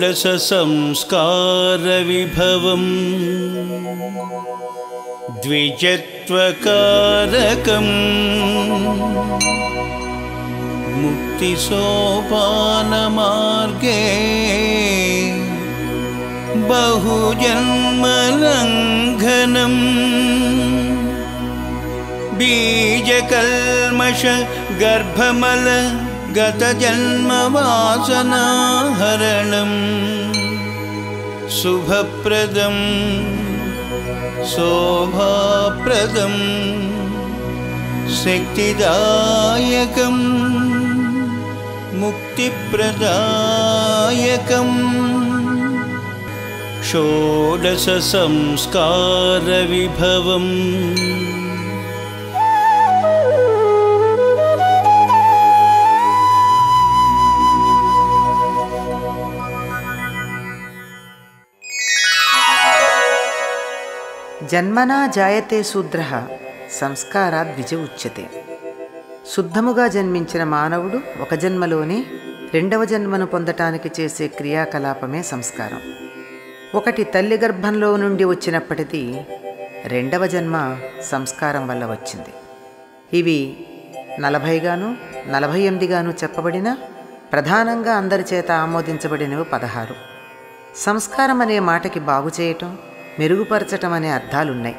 संस्कारविभवम् द्विजत्वकारकम् मुक्तिसोपानमार्गे बहुजन्मलङ्घनम् बीजकल्मष गर्भमल गतजन्मवासनाहरणम् शुभप्रदं शोभाप्रदं शक्तिदायकं मुक्तिप्रदायकम् षोडशसंस्कारविभवम् జన్మనా జాయతే శూద్రః సంస్కారాద్ ద్విజ ఉచ్యతే. శుద్ధముగా జన్మించిన మానవుడు ఒక జన్మలోనే రెండవ జన్మను పొందటానికి చేసే క్రియాకలాపమే సంస్కారం. ఒకటి తల్లి గర్భంలో నుండి వచ్చినప్పటికీ రెండవ జన్మ సంస్కారం వల్ల వచ్చింది. ఇవి 40గాను 48గాను చెప్పబడిన ప్రధానంగా అందరి చేత ఆమోదించబడినవి 16. సంస్కారం అనే మాటకి బాగు చేయటం, మెరుగుపరచటం అనే అర్థాలున్నాయి.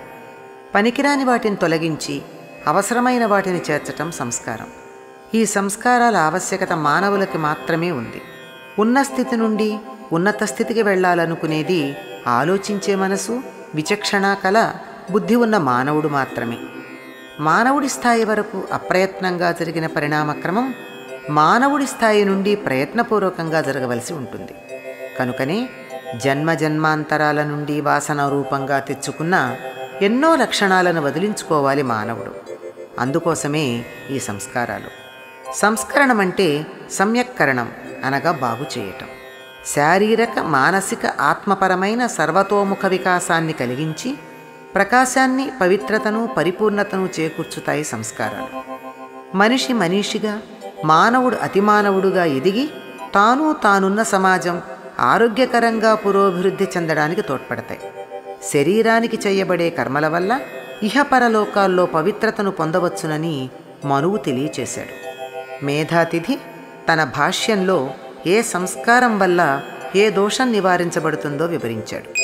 పనికిరాని వాటిని తొలగించి అవసరమైన వాటిని చేర్చటం సంస్కారం. ఈ సంస్కారాల ఆవశ్యకత మానవులకి మాత్రమే ఉంది. ఉన్న స్థితి నుండి ఉన్నత స్థితికి వెళ్ళాలనుకునేది ఆలోచించే మనసు, విచక్షణ కల బుద్ధి ఉన్న మానవుడు మాత్రమే. మానవుడి స్థాయి వరకు అప్రయత్నంగా జరిగిన పరిణామక్రమం మానవుడి స్థాయి నుండి ప్రయత్నపూర్వకంగా జరగవలసి ఉంటుంది. కనుకనే జన్మ జన్మాంతరాల నుండి వాసన రూపంగా తెచ్చుకున్న ఎన్నో లక్షణాలను వదిలించుకోవాలి మానవుడు. అందుకోసమే ఈ సంస్కారాలు. సంస్కరణం అంటే సమ్యక్కరణం అనగా బాగు చేయటం. శారీరక, మానసిక, ఆత్మపరమైన సర్వతోముఖ వికాసాన్ని కలిగించి ప్రకాశాన్ని, పవిత్రతను, పరిపూర్ణతను చేకూర్చుతాయి సంస్కారాలు. మనిషి మనీషిగా, మానవుడు అతిమానవుడుగా ఎదిగి తానున్న సమాజం ఆరోగ్యకరంగా పురోభివృద్ధి చెందడానికి తోడ్పడతాయి. శరీరానికి చేయబడే కర్మల వల్ల ఇహపరలోకాల్లో పవిత్రతను పొందవచ్చునని మనువు తెలియచేశాడు. మేధాతిథి తన భాష్యంలో ఏ సంస్కారం వల్ల ఏ దోషం నివారించబడుతుందో వివరించాడు.